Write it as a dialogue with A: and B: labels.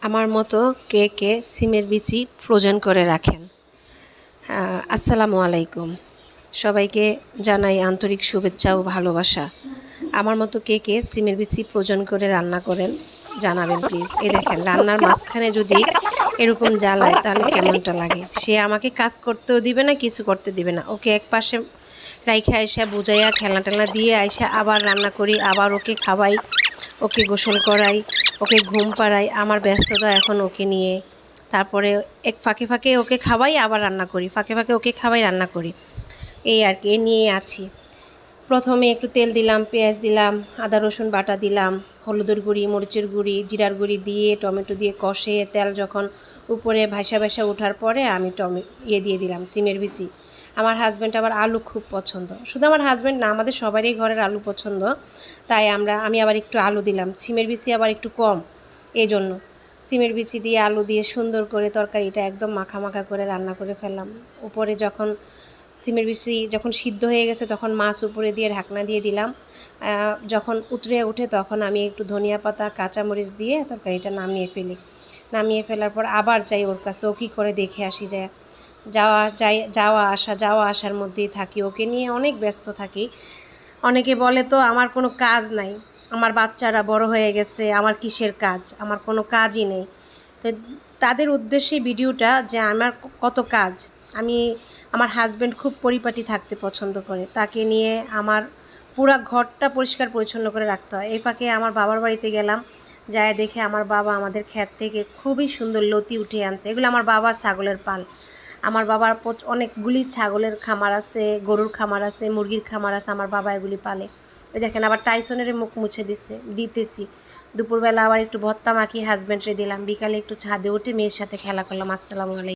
A: আমার মতো কে কে সিমের বিচি ফ্রোজেন করে রাখেন? আসসালামু আলাইকুম। সবাইকে জানাই আন্তরিক শুভেচ্ছা ও ভালোবাসা। আমার মতো কে কে সিমের বিচি ফ্রোজেন করে রান্না করেন জানাবেন প্লিজ। এই দেখেন, রান্নার মাঝখানে যদি এরকম জ্বালায় তাহলে কেমনটা লাগে। সে আমাকে কাজ করতেও দিবে না, কিছু করতে দিবে না। ওকে এক পাশে রাইখে আইসা বুঝাইয়া খেলনা টেলনা দিয়ে আইসা আবার রান্না করি, আবার ওকে খাওয়াই, ওকে গোসল করাই, ওকে ঘুম পাড়াই। আমার ব্যস্ততা এখন ওকে নিয়ে। তারপরে এক ফাঁকে ফাঁকে ওকে খাওয়াই, আবার রান্না করি, ফাঁকে ফাঁকে ওকে খাওয়াই, রান্না করি। এই আর কি, এ নিয়েই আছি। প্রথমে একটু তেল দিলাম, পেঁয়াজ দিলাম, আদা রসুন বাটা দিলাম, হলুদের গুঁড়ি, মরিচের গুঁড়ি, জিরার গুঁড়ি দিয়ে টমেটো দিয়ে কষে তেল যখন উপরে ভাসা ভাসা ওঠার পরে আমি দিয়ে দিলাম সিমের বিচি। আমার হাজব্যান্ড আবার আলু খুব পছন্দ, শুধু আমার হাজব্যান্ড না, আমাদের সবারই ঘরের আলু পছন্দ। তাই আমি আবার একটু আলু দিলাম, সিমের বিচি আবার একটু কম, এই জন্য সিমের বিচি দিয়ে আলু দিয়ে সুন্দর করে তরকারিটা একদম মাখা মাখা করে রান্না করে ফেললাম। উপরে যখন সিমের বিচি যখন সিদ্ধ হয়ে গেছে তখন মাছ উপরে দিয়ে ঢাকনা দিয়ে দিলাম। যখন উতরে ওঠে তখন আমি একটু ধনিয়া পাতা, কাঁচামরিচ দিয়ে তরকারিটা নামিয়ে ফেলার পর আবার যাই ওর কাছে, ও কী করে দেখে আসি। যাওয়া আসার মধ্যেই থাকি, ওকে নিয়ে অনেক ব্যস্ত থাকি। অনেকে বলে তো আমার কোনো কাজ নাই, আমার বাচ্চারা বড় হয়ে গেছে, আমার কিসের কাজ, আমার কোনো কাজই নেই। তো তাদের উদ্দেশ্যে ভিডিওটা যে আমার কত কাজ। আমার হাজব্যান্ড খুব পরিপাটি থাকতে পছন্দ করে, তাকে নিয়ে আমার পুরা ঘরটা পরিষ্কার পরিচ্ছন্ন করে রাখতে হয়। এই ফাঁকে আমার বাবার বাড়িতে গেলাম, যায় দেখে আমার বাবা আমাদের ক্ষেত থেকে খুবই সুন্দর লতি উঠে আনছে। এগুলো আমার বাবার ছাগলের পাল। আমার বাবার অনেকগুলি ছাগলের খামার আছে, গরুর খামার আছে, মুরগির খামার আছে, আমার বাবা এগুলি পালে। ওই দেখেন, আবার টাইসনের মুখ মুছে দিতেছি। দুপুরবেলা আবার একটু ভর্তা মাখিয়ে হাজব্যান্ডরে দিলাম, বিকালে একটু ছাদে উঠে মেয়ের সাথে খেলা করলাম। আসসালামু আলাইকুম।